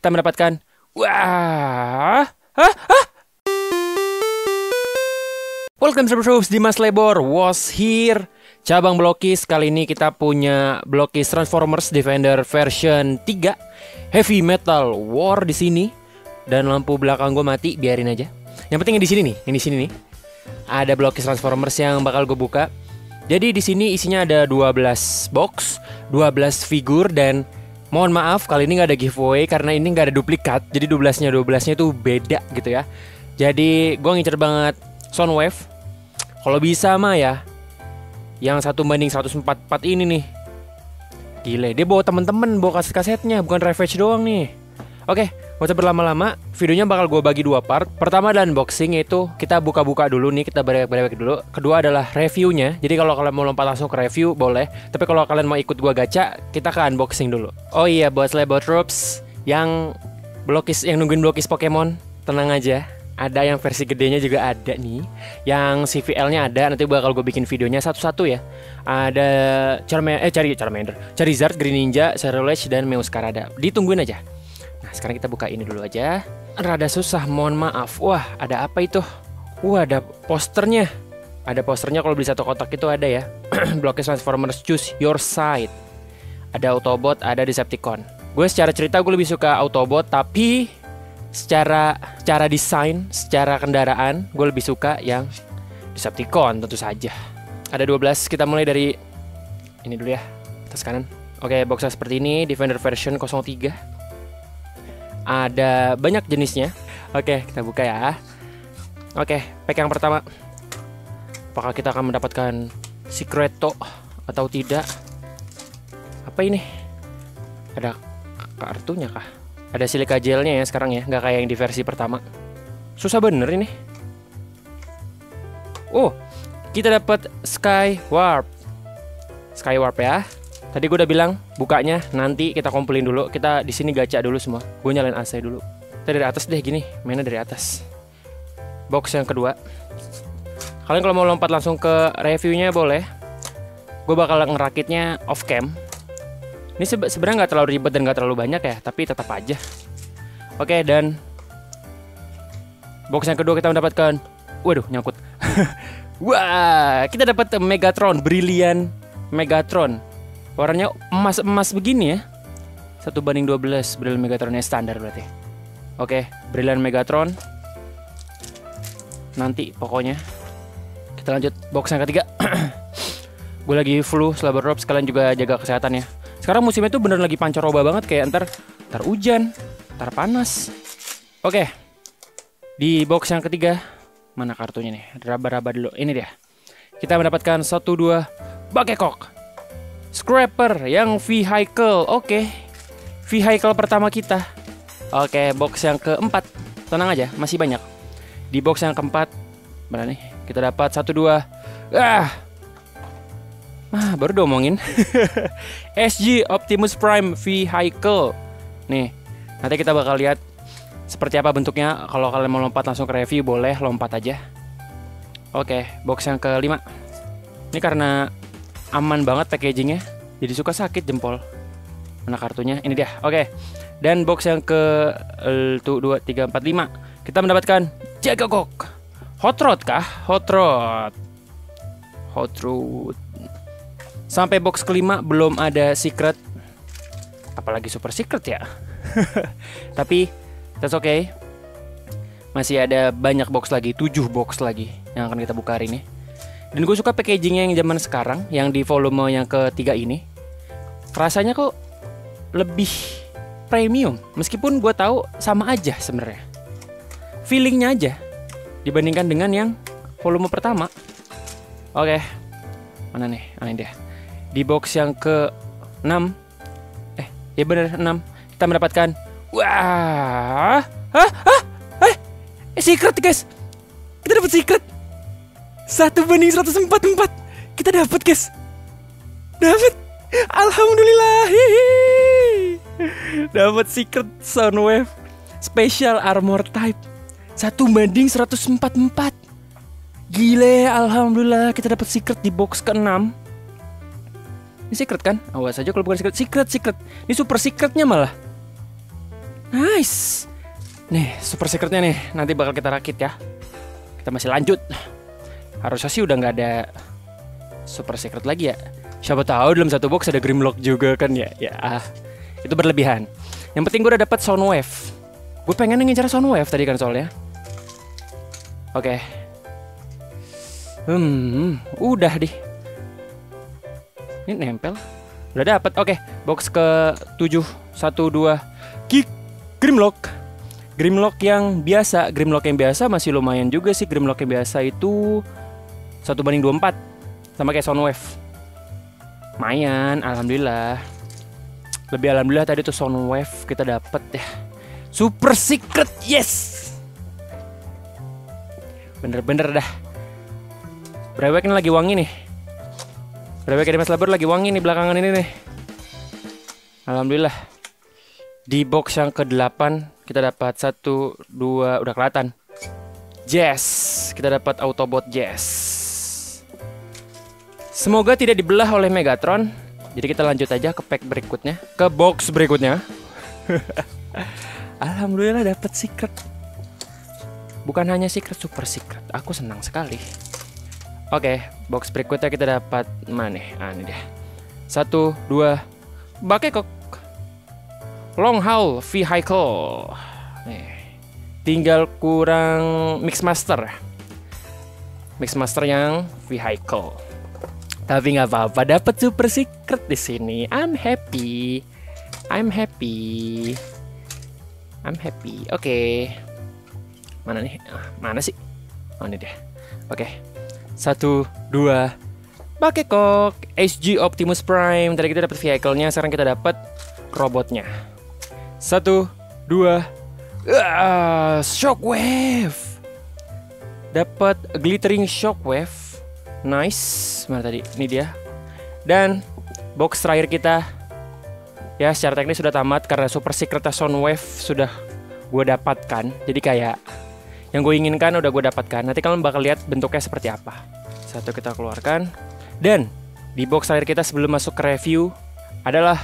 kita mendapatkan wah, welcome to Dimas Lebor was here. Cabang Blokis, kali ini kita punya Blokis Transformers Defender version 3 Heavy Metal War di sini. Dan lampu belakang gue mati, biarin aja. Yang penting yang di sini nih, ada Blokis Transformers yang bakal gue buka. Jadi di sini isinya ada 12 box, 12 figur, dan mohon maaf kali ini nggak ada giveaway karena ini nggak ada duplikat. Jadi 12-nya itu beda gitu ya. Jadi gue ngincer banget Soundwave. Kalau bisa mah ya yang 1:144 ini nih. Gile, dia bawa temen-temen, bawa kaset-kasetnya, bukan Ravage doang nih. Oke, gak usah berlama-lama. Videonya bakal gue bagi 2 part. Pertama adalah unboxing, yaitu kita buka-buka dulu nih, kita berewek-berewek dulu. Kedua adalah reviewnya. Jadi kalau kalian mau lompat langsung ke review boleh. Tapi kalau kalian mau ikut gue gacha, kita ke unboxing dulu. Oh iya, buat Lebor Troops yang nungguin Blokis Pokemon, tenang aja. Ada yang versi gedenya juga ada nih. Yang CVL-nya ada, nanti bakal gue bikin videonya satu-satu ya. Ada Charmander, Charizard, Green Ninja, Cerulege, dan Meowscarada. Ditungguin aja. Nah, sekarang kita buka ini dulu aja. Rada susah, mohon maaf. Wah, ada apa itu? Wah, ada posternya. Ada posternya, kalau beli satu kotak itu ada ya. Blokis Transformers Choose Your Side. Ada Autobot, ada Decepticon. Gue secara cerita gue lebih suka Autobot, tapi secara desain, secara kendaraan, gue lebih suka yang Decepticon tentu saja. Ada 12, kita mulai dari ini dulu ya, atas kanan. Oke, boxnya seperti ini, Defender version 03. Ada banyak jenisnya. Oke, kita buka ya. Oke, pack yang pertama. Apakah kita akan mendapatkan Secreto atau tidak? Apa ini? Ada kartunya kah? Ada silika gelnya ya sekarang ya, nggak kayak yang di versi pertama. Susah bener ini. Oh, kita dapat Skywarp ya. Tadi gue udah bilang bukanya nanti kita kumpulin dulu. Kita di sini gacha dulu semua. Gue nyalain AC dulu. Kita dari atas deh gini, mainnya dari atas. Box yang kedua. Kalian kalau mau lompat langsung ke reviewnya boleh. Gue bakal ngerakitnya off cam. Ini sebenarnya nggak terlalu ribet dan nggak terlalu banyak ya, tapi tetap aja. Oke, dan box yang kedua kita mendapatkan, waduh nyangkut. Wah, kita dapat Megatron, Brilliant Megatron. Warnanya emas-emas begini ya. 1:12, Brilliant Megatronnya standar berarti. Oke, Brilliant Megatron. Nanti pokoknya. Kita lanjut box yang ketiga. Gue lagi flu, Lebor Drops, kalian juga jaga kesehatan ya. Sekarang musimnya tuh bener lagi pancaroba banget, kayak ntar hujan, ntar panas. Oke, di box yang ketiga, mana kartunya nih? Raba-raba dulu, ini dia. Kita mendapatkan 1-2 Bakekok, Scrapper yang vehicle. Oke, vehicle pertama kita. Oke, box yang keempat, tenang aja, masih banyak. Di box yang keempat, mana nih? Kita dapat 1-2 baru diomongin. SG Optimus Prime Vehicle. Nih, nanti kita bakal lihat seperti apa bentuknya. Kalau kalian mau lompat langsung ke review boleh, lompat aja. Oke, box yang kelima. Ini karena aman banget packagingnya, jadi suka sakit jempol. Mana kartunya? Ini dia. Oke. Dan box yang ke 1, 2, 3, 4, 5. Kita mendapatkan Jagagok. Hot Rod kah? Hot Rod. Sampai box kelima belum ada secret, apalagi super secret ya. Tapi that's okay. Masih ada banyak box lagi, 7 box lagi yang akan kita buka hari ini. Dan gue suka packagingnya yang zaman sekarang, yang di volume yang ketiga ini. Rasanya kok lebih premium, meskipun gue tahu sama aja sebenarnya. Feelingnya aja dibandingkan dengan yang volume pertama. Oke, mana nih? Ini dia. Di box yang ke-6, ya bener 6, kita mendapatkan secret guys. Kita dapat secret 1:144. Kita dapat guys. Dapat. Alhamdulillah. Dapat secret Soundwave Special Armor Type 1:144. Gile, alhamdulillah kita dapat secret di box ke-6. Ini secret kan? Awas aja kalau bukan secret. Secret. Ini super secretnya malah. Nice. Nih super secretnya nih, nanti bakal kita rakit ya. Kita masih lanjut. Harusnya sih udah nggak ada super secret lagi ya. Siapa tahu dalam satu box ada Grimlock juga kan ya. Ya, itu berlebihan. Yang penting gue udah dapat Soundwave. Gue pengen ngincar Soundwave tadi kan soalnya. Oke. Udah deh. Ini nempel. Udah dapat. Oke, box ke 7 1 2 Grimlock. Grimlock yang biasa. Grimlock yang biasa masih lumayan juga sih. Grimlock yang biasa itu 1:24 sama kayak Soundwave. Lumayan, alhamdulillah. Lebih alhamdulillah tadi tuh Soundwave kita dapat ya. Super secret, yes. Bener-bener dah. Brewek ini lagi wangi nih. Brewek di Mas Labor lagi wangi nih belakangan ini nih. Alhamdulillah. Di box yang ke-8 kita dapat 1 2 udah kelihatan. Jazz. Kita dapat Autobot Jazz. Semoga tidak dibelah oleh Megatron. Jadi kita lanjut aja ke pack berikutnya, ke box berikutnya. Alhamdulillah dapat secret. Bukan hanya secret, super secret. Aku senang sekali. Oke, box berikutnya kita dapat mana? Ini dia. 1 2 Bakekok. Long haul vehicle. Nih. Tinggal kurang Mixmaster. Mixmaster yang vehicle. Tapi nggak apa-apa, dapat super secret di sini. I'm happy. Oke. Mana nih? Mana sih? Oh ini deh. Oke. 1 2 Bakekok HG Optimus Prime. Tadi kita dapat vehicle-nya, sekarang kita dapat robotnya. 1 2 Shockwave. Dapat glittering Shockwave. Nice. Mana tadi? Ini dia. Dan box terakhir kita ya secara teknis sudah tamat karena super secret Soundwave sudah gue dapatkan. Jadi kayak yang gue inginkan udah gue dapatkan. Nanti kalian bakal lihat bentuknya seperti apa. Satu kita keluarkan. Dan di box terakhir kita sebelum masuk ke review adalah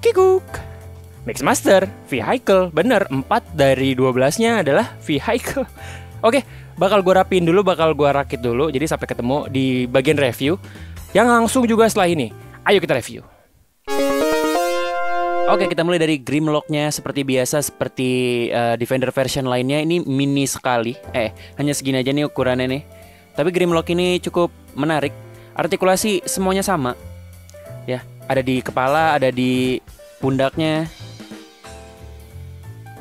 Kikuk Mixmaster Vehicle. Bener, 4 dari 12-nya adalah vehicle. Oke, bakal gue rapiin dulu, bakal gue rakit dulu. Jadi sampai ketemu di bagian review yang langsung juga setelah ini. Ayo kita review. Oke, kita mulai dari Grimlock-nya. Seperti biasa, seperti Defender version lainnya, ini mini sekali. Hanya segini aja nih ukurannya nih. Tapi Grimlock ini cukup menarik. Artikulasi semuanya sama. Ya, ada di kepala, ada di pundaknya,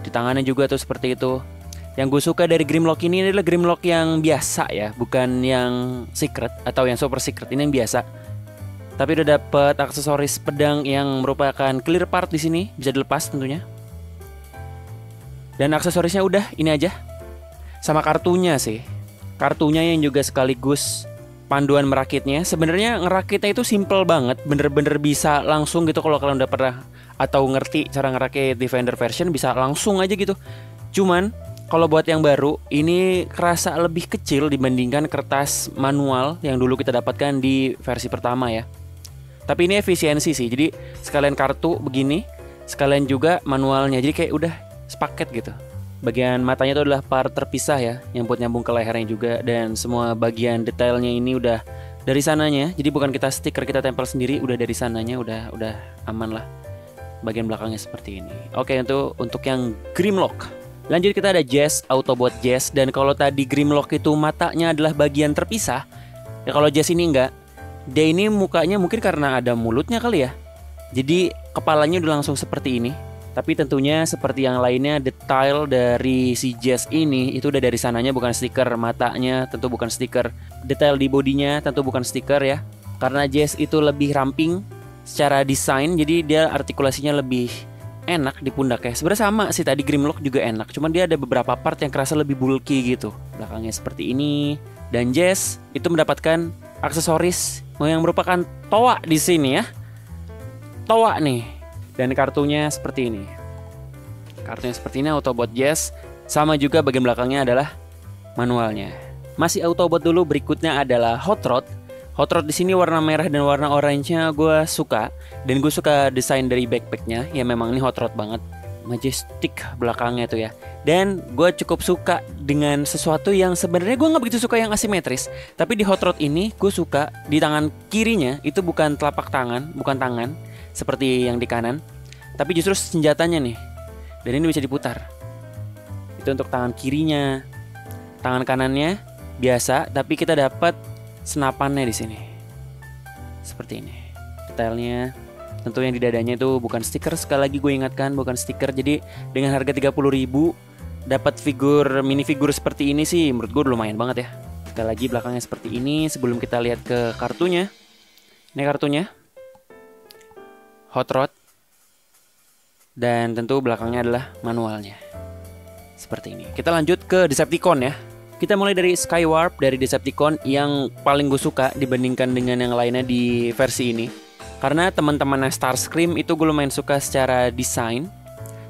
di tangannya juga tuh seperti itu. Yang gue suka dari Grimlock ini adalah Grimlock yang biasa ya, bukan yang secret atau yang super secret. Ini yang biasa. Tapi udah dapet aksesoris pedang yang merupakan clear part di sini, bisa dilepas tentunya. Dan aksesorisnya udah ini aja. Sama kartunya sih. Kartunya yang juga sekaligus panduan merakitnya. Sebenarnya ngerakitnya itu simple banget, bener-bener bisa langsung gitu. Kalau kalian udah pernah atau ngerti cara ngerakit Defender version, bisa langsung aja gitu. Cuman kalau buat yang baru, ini kerasa lebih kecil dibandingkan kertas manual yang dulu kita dapatkan di versi pertama ya. Tapi ini efisiensi sih, jadi sekalian kartu begini, sekalian juga manualnya. Jadi kayak udah sepaket gitu. Bagian matanya itu adalah part terpisah ya, yang buat nyambung ke lehernya juga. Dan semua bagian detailnya ini udah dari sananya. Jadi bukan kita stiker, kita tempel sendiri, udah dari sananya, udah aman lah. Bagian belakangnya seperti ini. Oke, untuk yang Grimlock. Lanjut kita ada Jazz, Autobot Jazz. Dan kalau tadi Grimlock itu matanya adalah bagian terpisah, ya kalau Jazz ini enggak. Dia ini mukanya mungkin karena ada mulutnya kali ya. Jadi kepalanya udah langsung seperti ini. Tapi tentunya seperti yang lainnya, detail dari si Jazz ini itu udah dari sananya, bukan stiker. Matanya tentu bukan stiker. Detail di bodinya tentu bukan stiker ya. Karena Jazz itu lebih ramping secara desain, jadi dia artikulasinya lebih enak di pundaknya. Sebenarnya sama sih tadi Grimlock juga enak, cuman dia ada beberapa part yang kerasa lebih bulky gitu. Belakangnya seperti ini. Dan Jazz itu mendapatkan aksesoris yang merupakan toa di sini ya. Toa nih. Dan kartunya seperti ini. Kartunya seperti ini, Autobot Jazz. Sama juga bagian belakangnya adalah manualnya. Masih Autobot dulu, berikutnya adalah Hot Rod. Hot Rod di sini warna merah dan warna orange-nya gue suka. Dan gue suka desain dari backpacknya. Ya memang ini Hot Rod banget. majestic belakangnya tuh ya. Dan gue cukup suka dengan sesuatu yang sebenarnya gue nggak begitu suka yang asimetris. Tapi di hot rod ini gue suka di tangan kirinya itu bukan telapak tangan, bukan tangan seperti yang di kanan, tapi justru senjatanya nih. Dan ini bisa diputar. Itu untuk tangan kirinya. Tangan kanannya biasa, tapi kita dapat senapannya di sini. Seperti ini. Detailnya tentu yang di dadanya itu bukan stiker, sekali lagi gue ingatkan bukan stiker. Jadi dengan harga 30.000 dapat mini figur seperti ini sih menurut gue lumayan banget ya. Sekali lagi belakangnya seperti ini. Sebelum kita lihat ke kartunya, ini kartunya hot rod, dan tentu belakangnya adalah manualnya seperti ini. Kita lanjut ke Decepticon ya. Kita mulai dari Skywarp dari Decepticon yang paling gue suka dibandingkan dengan yang lainnya di versi ini. Karena teman-teman Starscream itu gue lumayan suka secara desain.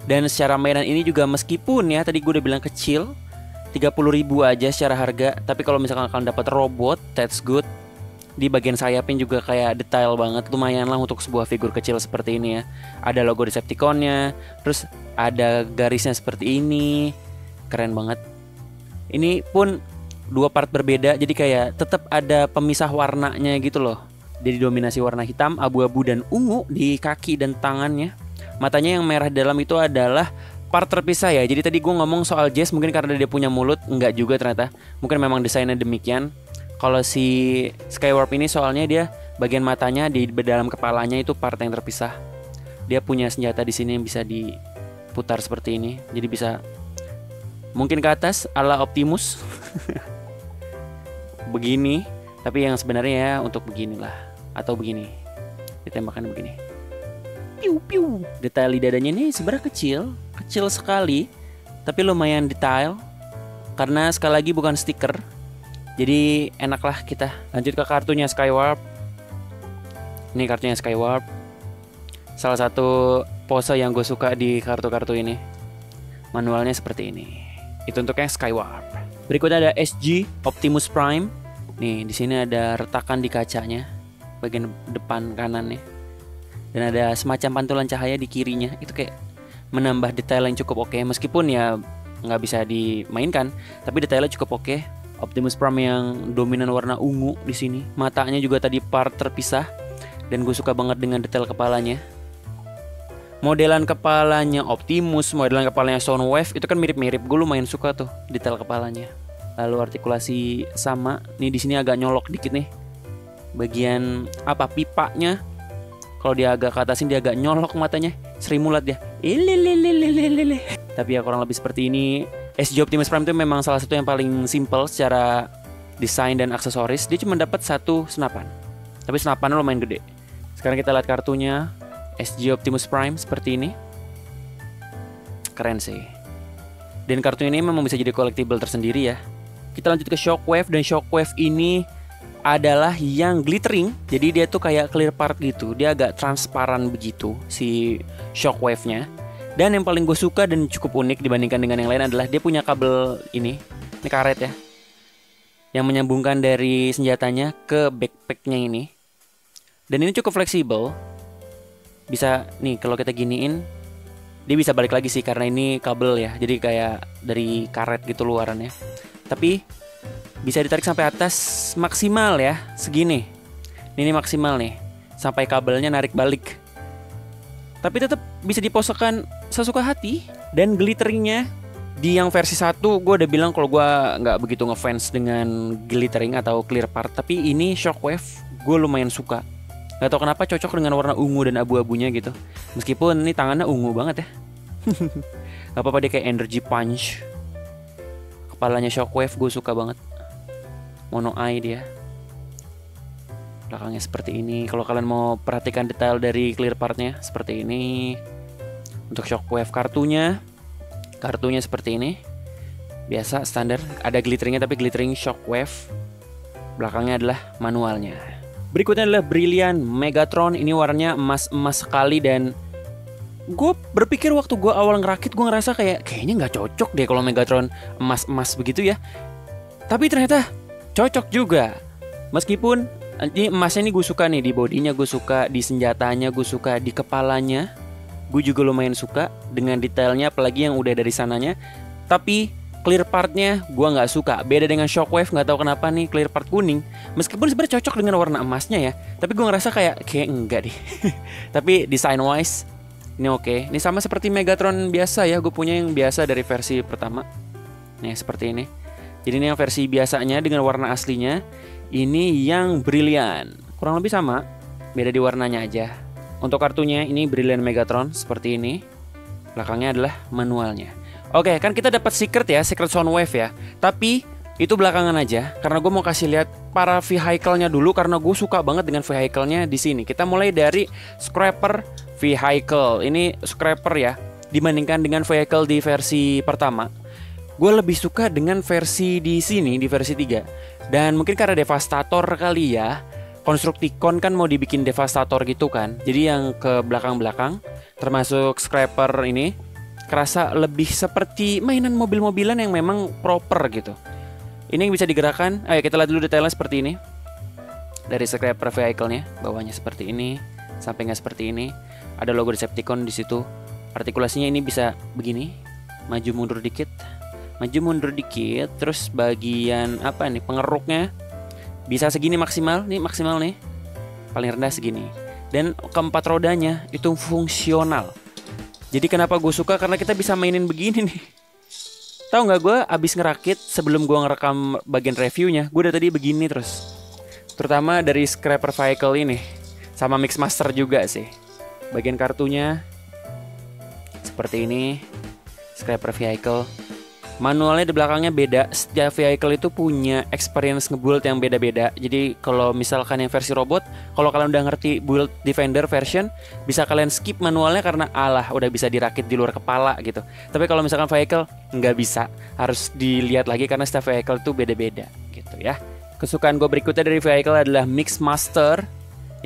Dan secara mainan ini juga meskipun ya tadi gue udah bilang kecil, 30.000 aja secara harga. Tapi kalau misalkan kalian dapat robot, that's good. Di bagian sayapnya juga kayak detail banget. Lumayan lah untuk sebuah figur kecil seperti ini ya. Ada logo Decepticonnya, terus ada garisnya seperti ini. Keren banget. Ini pun dua part berbeda, jadi kayak tetap ada pemisah warnanya gitu loh. Jadi dominasi warna hitam, abu-abu, dan ungu di kaki dan tangannya. Matanya yang merah dalam itu adalah part terpisah ya. Jadi tadi gue ngomong soal Jazz mungkin karena dia punya mulut, enggak juga ternyata. Mungkin memang desainnya demikian. Kalau si Skywarp ini soalnya dia bagian matanya di dalam kepalanya itu part yang terpisah. Dia punya senjata di sini yang bisa diputar seperti ini. Jadi bisa mungkin ke atas ala Optimus. Begini, tapi yang sebenarnya ya untuk beginilah. Atau begini, ditembakkan begini. Piu piu. Detail di dadanya ini sebenarnya kecil sekali, tapi lumayan detail. Karena sekali lagi bukan stiker, jadi enaklah kita lanjut ke kartunya Skywarp. Ini kartunya Skywarp. Salah satu pose yang gue suka di kartu-kartu ini. Manualnya seperti ini. Itu untuk yang Skywarp. Berikutnya ada SG Optimus Prime. Nih di sini ada retakan di kacanya, bagian depan kanan nih. Dan ada semacam pantulan cahaya di kirinya. Itu kayak menambah detail yang cukup oke. Meskipun ya nggak bisa dimainkan, tapi detailnya cukup oke. Optimus Prime yang dominan warna ungu di sini. Matanya juga tadi part terpisah. Dan gue suka banget dengan detail kepalanya. Modelan kepalanya Optimus, modelan kepalanya Soundwave itu kan mirip-mirip. Gue lumayan suka tuh detail kepalanya. Lalu artikulasi sama. Nih di sini agak nyolok dikit nih. Bagian apa pipanya. Kalau dia agak ke atasin dia agak nyolok matanya. Sri Mulat dia. Tapi ya kurang lebih seperti ini. SG Optimus Prime itu memang salah satu yang paling simple secara desain dan aksesoris. Dia cuma dapat satu senapan. Tapi senapannya lumayan gede. Sekarang kita lihat kartunya. SG Optimus Prime seperti ini. Keren sih. Dan kartu ini memang bisa jadi collectible tersendiri ya. Kita lanjut ke Shockwave. Dan Shockwave ini adalah yang glittering. Jadi dia tuh kayak clear part gitu. Dia agak transparan begitu si Shockwave-nya. Dan yang paling gue suka dan cukup unik dibandingkan dengan yang lain adalah dia punya kabel ini. Ini karet ya, yang menyambungkan dari senjatanya ke backpacknya ini. Dan ini cukup fleksibel. Bisa nih kalau kita giniin, dia bisa balik lagi sih karena ini kabel ya. Jadi kayak dari karet gitu luarannya. Tapi bisa ditarik sampai atas maksimal ya, segini. Ini maksimal nih, sampai kabelnya narik balik. Tapi tetap bisa diposekan sesuka hati. Dan glitteringnya di yang versi 1 gue udah bilang kalau gue nggak begitu ngefans dengan glittering atau clear part. Tapi ini Shockwave gue lumayan suka. Gak tau kenapa cocok dengan warna ungu dan abu-abunya gitu. Meskipun ini tangannya ungu banget ya. Gak apa-apa dia kayak energy punch. Kepalanya Shockwave gue suka banget. Mono eye dia. Belakangnya seperti ini. Kalau kalian mau perhatikan detail dari clear partnya seperti ini. Untuk Shockwave kartunya seperti ini. Biasa standar. Ada glitteringnya tapi glittering Shockwave. Belakangnya adalah manualnya. Berikutnya adalah Brilliant Megatron. Ini warnanya emas-emas sekali. Dan gue berpikir waktu gue awal ngerakit, gue ngerasa kayaknya gak cocok deh kalau Megatron emas-emas begitu ya. Tapi ternyata cocok juga. Meskipun ini emasnya ini gue suka nih. Di bodinya gue suka, di senjatanya gue suka, di kepalanya. gue juga lumayan suka dengan detailnya, apalagi yang udah dari sananya. Tapi clear partnya gue nggak suka. Beda dengan Shockwave, nggak tahu kenapa nih clear part kuning. Meskipun sebenarnya cocok dengan warna emasnya ya, tapi gue ngerasa kayak enggak deh. Tapi design wise ini oke. Ini sama seperti Megatron biasa ya. Gue punya yang biasa dari versi pertama. Nih seperti ini. Jadi ini yang versi biasanya dengan warna aslinya. Ini yang brilian. Kurang lebih sama, beda di warnanya aja. Untuk kartunya ini Brilliant Megatron seperti ini. Belakangnya adalah manualnya. Oke, kan kita dapat secret ya, secret Soundwave ya. Tapi itu belakangan aja, karena gue mau kasih lihat para vehicle-nya dulu, karena gue suka banget dengan vehicle-nya di sini. Kita mulai dari Scrapper Vehicle. Ini Scrapper ya, dibandingkan dengan vehicle di versi pertama. Gue lebih suka dengan versi di sini, di versi 3. Dan mungkin karena Devastator kali ya. Constructicon kan mau dibikin Devastator gitu kan. Jadi yang ke belakang-belakang, termasuk Scrapper ini, kerasa lebih seperti mainan mobil-mobilan yang memang proper gitu. Ini yang bisa digerakkan. Ayo kita lihat dulu detailnya seperti ini. Dari Scrapper vehicle-nya, bawahnya seperti ini, sampingnya seperti ini. Ada logo Decepticon di situ. Artikulasinya ini bisa begini, maju mundur dikit, maju mundur dikit. Terus bagian apa nih, pengeruknya bisa segini maksimal, nih maksimal nih. Paling rendah segini. Dan keempat rodanya itu fungsional. Jadi kenapa gue suka, karena kita bisa mainin begini nih. Tahu nggak, gue abis ngerakit sebelum gue ngerekam bagian reviewnya, gue udah tadi begini terus. Terutama dari Scrapper Vehicle ini, sama Mixmaster juga sih. Bagian kartunya seperti ini, Scrapper Vehicle. Manualnya di belakangnya beda. Setiap vehicle itu punya experience ngebuild yang beda-beda. Jadi kalau misalkan yang versi robot, kalau kalian udah ngerti build Defender version, bisa kalian skip manualnya karena udah bisa dirakit di luar kepala gitu. Tapi kalau misalkan vehicle nggak bisa, harus dilihat lagi karena setiap vehicle itu beda-beda gitu ya. Kesukaan gue berikutnya dari vehicle adalah Mixmaster.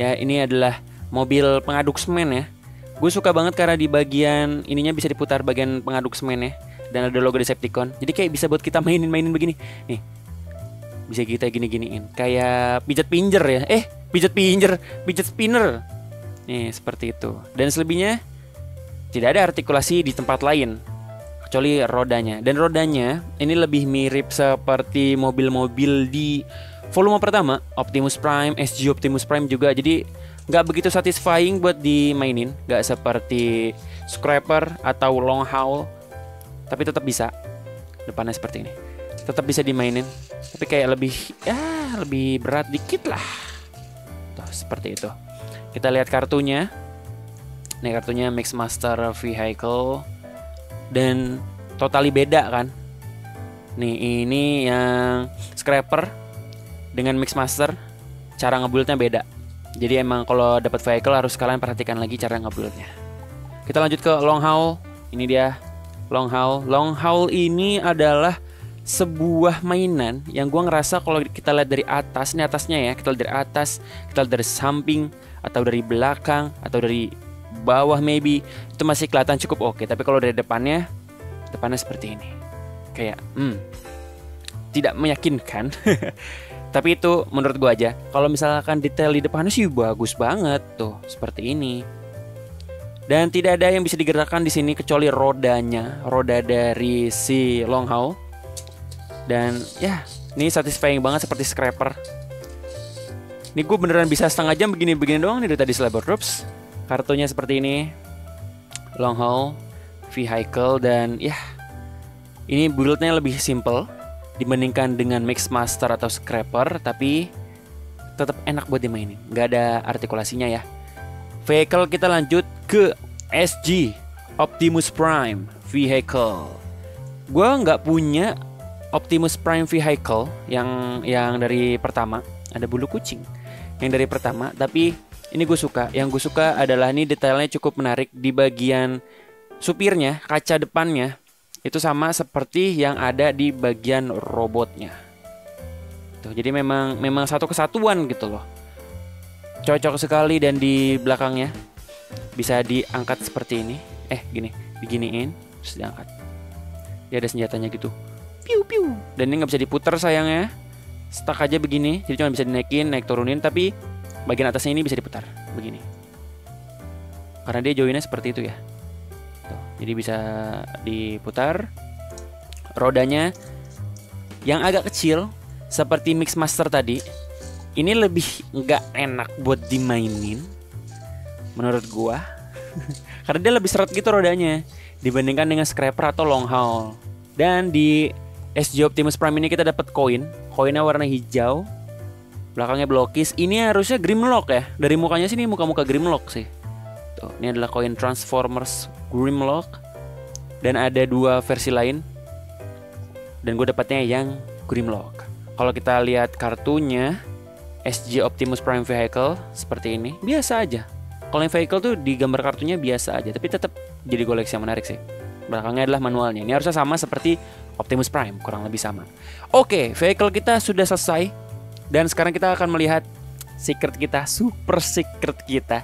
Ya, ini adalah mobil pengaduk semen ya. Gue suka banget karena di bagian ininya bisa diputar bagian pengaduk semennya. Dan ada logo Decepticon. Jadi kayak bisa buat kita mainin begini. Nih. Bisa kita gini-giniin. Kayak pijat pinjer ya. Pijat spinner. Nih, seperti itu. Dan selebihnya tidak ada artikulasi di tempat lain kecuali rodanya. Dan rodanya ini lebih mirip seperti mobil-mobil di volume pertama, Optimus Prime, SG Optimus Prime juga. Jadi nggak begitu satisfying buat dimainin. Nggak seperti Scrapper atau Long Haul. Tapi tetap bisa. Depannya seperti ini. Tetap bisa dimainin. Tapi kayak lebih berat dikit lah. Tuh, seperti itu. Kita lihat kartunya. Ini kartunya Mixmaster Vehicle. Dan totally beda kan. Nih, ini yang Scrapper dengan Mixmaster. Cara ngebuildnya beda. Jadi emang kalau dapat vehicle harus kalian perhatikan lagi cara ngebuildnya. Kita lanjut ke Long Haul. Ini dia Long Haul. Long Haul ini adalah sebuah mainan yang gue ngerasa kalau kita lihat dari atas, ini atasnya ya, kita lihat dari atas, kita lihat dari samping, atau dari belakang, atau dari bawah maybe, itu masih kelihatan cukup oke. Tapi kalau dari depannya seperti ini. Kayak, tidak meyakinkan. Tapi itu menurut gue aja. Kalau misalkan detail di depannya sih bagus banget tuh, seperti ini. Dan tidak ada yang bisa digerakkan di sini kecuali rodanya, roda dari si Long Haul. Dan ya, ini satisfying banget seperti Scrapper. Ini gue beneran bisa setengah jam begini-begini doang nih dari tadi Slabber Troops. Kartunya seperti ini, Long Haul Vehicle, dan ya, ini build-nya lebih simple dibandingkan dengan Mixmaster atau Scrapper, tapi tetap enak buat dimainin. Gak ada artikulasinya ya. Vehicle kita lanjut ke SG Optimus Prime Vehicle. Gue nggak punya Optimus Prime Vehicle yang dari pertama. Ada bulu kucing yang dari pertama. Tapi ini gue suka. Yang gue suka adalah ini detailnya cukup menarik di bagian supirnya, kaca depannya itu sama seperti yang ada di bagian robotnya. Tuh, jadi memang satu kesatuan gitu loh. Cocok sekali. Dan di belakangnya bisa diangkat seperti ini. Diginiin terus diangkat. Dia ada senjatanya gitu. Piu piu. Dan ini nggak bisa diputar sayangnya. Stuck aja begini. Jadi cuma bisa dinaikin, naik turunin. Tapi bagian atasnya ini bisa diputar begini. Karena dia joinnya seperti itu ya. Jadi bisa diputar. Rodanya yang agak kecil seperti Mixmaster tadi, ini lebih nggak enak buat dimainin menurut gua. Karena dia lebih seret gitu rodanya dibandingkan dengan Scrapper atau Long Haul. Dan di SG Optimus Prime ini kita dapat koinnya warna hijau. Belakangnya Blockis. Ini harusnya Grimlock ya. Dari mukanya sini muka-muka Grimlock sih. Tuh, ini adalah koin Transformers Grimlock. Dan ada 2 versi lain. Dan gue dapatnya yang Grimlock. Kalau kita lihat kartunya SG Optimus Prime Vehicle seperti ini, biasa aja. Kalau yang vehicle tuh di gambar kartunya biasa aja, tapi tetap jadi koleksi yang menarik sih. Belakangnya adalah manualnya. Ini harusnya sama seperti Optimus Prime, kurang lebih sama. Oke, vehicle kita sudah selesai. Dan sekarang kita akan melihat secret kita, super secret kita,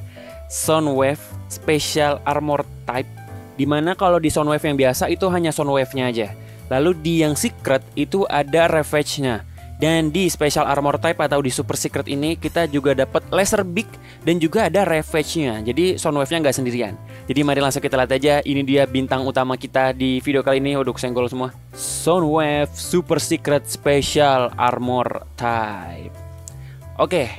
Soundwave Special Armor Type. Dimana kalau di Soundwave yang biasa itu hanya Soundwave-nya aja. Lalu di yang secret itu ada Ravage-nya. Dan di Special Armor Type atau di Super Secret ini kita juga dapat Laser Beak dan juga ada Ravage-nya. Jadi Soundwave-nya nggak sendirian. Jadi mari langsung kita lihat aja. Ini dia bintang utama kita di video kali ini. Waduh, kesenggol semua. Soundwave Super Secret Special Armor Type. Oke,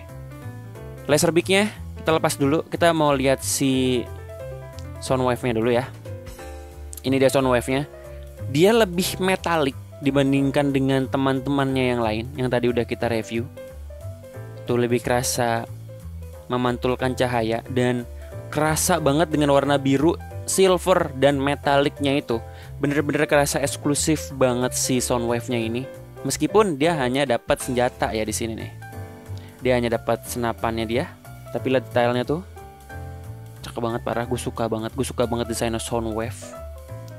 Laser Beak-nya kita lepas dulu. Kita mau lihat si Soundwave-nya dulu ya. Ini dia Soundwave-nya. Dia lebih metalik dibandingkan dengan teman-temannya yang lain yang tadi udah kita review. Tuh lebih kerasa memantulkan cahaya dan kerasa banget dengan warna biru, silver dan metaliknya itu. Bener-bener kerasa eksklusif banget si Soundwave-nya ini. Meskipun dia hanya dapat senjata ya di sini nih. Dia hanya dapat senapannya dia, tapi lihat detailnya tuh. Cakep banget parah, gue suka banget desainnya Soundwave.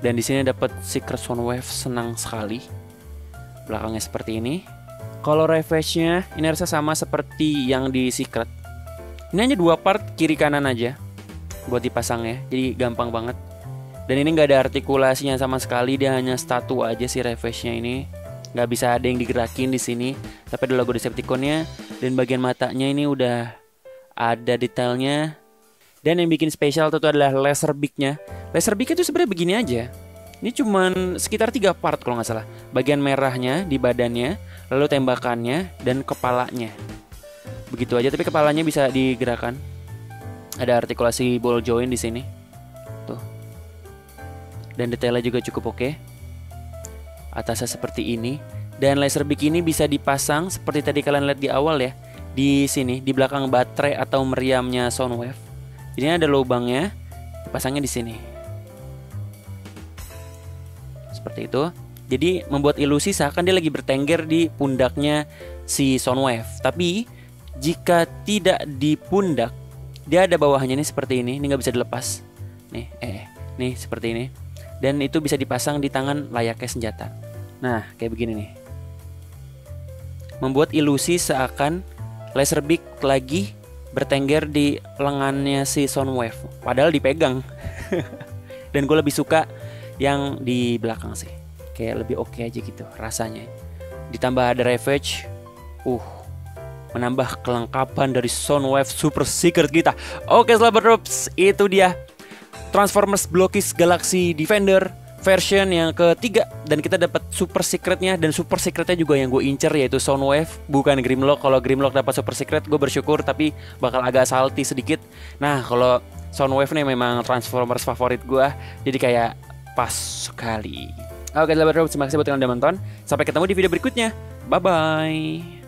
Dan di sini dapat Secret Soundwave, senang sekali. Belakangnya seperti ini. Kalau Ravage-nya ini harusnya sama seperti yang di Secret. Ini hanya 2 part kiri kanan aja buat dipasangnya, jadi gampang banget. Dan ini nggak ada artikulasinya sama sekali, dia hanya statu aja si Ravage-nya ini. Nggak bisa ada yang digerakin di sini. Tapi ada logo Decepticon-nya dan bagian matanya ini udah ada detailnya. Dan yang bikin spesial itu adalah Laser Beak-nya. Laser Beak itu sebenarnya begini aja. Ini cuman sekitar 3 part kalau nggak salah. Bagian merahnya di badannya, lalu tembakannya dan kepalanya. Begitu aja, tapi kepalanya bisa digerakkan. Ada artikulasi ball joint di sini. Tuh. Dan detailnya juga cukup oke. Atasnya seperti ini. Dan Laser Beak ini bisa dipasang seperti tadi kalian lihat di awal ya. Di sini, di belakang baterai atau meriamnya Soundwave. Ini ada lubangnya, dipasangnya di sini. Seperti itu. Jadi membuat ilusi seakan dia lagi bertengger di pundaknya si Soundwave. Tapi jika tidak di pundak, dia ada bawahnya nih seperti ini. Ini nggak bisa dilepas. Nih seperti ini. Dan itu bisa dipasang di tangan layaknya senjata. Nah, kayak begini nih. Membuat ilusi seakan Laser Beak lagi bertengger di lengannya si Soundwave, padahal dipegang. Dan gue lebih suka yang di belakang sih, kayak lebih oke aja gitu rasanya. Ditambah ada Ravage, menambah kelengkapan dari Soundwave Super Secret kita. Oke, Slabber Troops, itu dia Transformers Blockis Galaxy Defender version yang ketiga. Dan kita dapat super secretnya. Dan super secretnya juga yang gue incer, yaitu Soundwave, bukan Grimlock. Kalau Grimlock dapat super secret gue bersyukur, tapi bakal agak salty sedikit. Nah, kalau Soundwave nih memang Transformers favorit gue, jadi kayak pas sekali. Oke, Slabber Troops, terima kasih buat kalian udah nonton. Sampai ketemu di video berikutnya. Bye bye.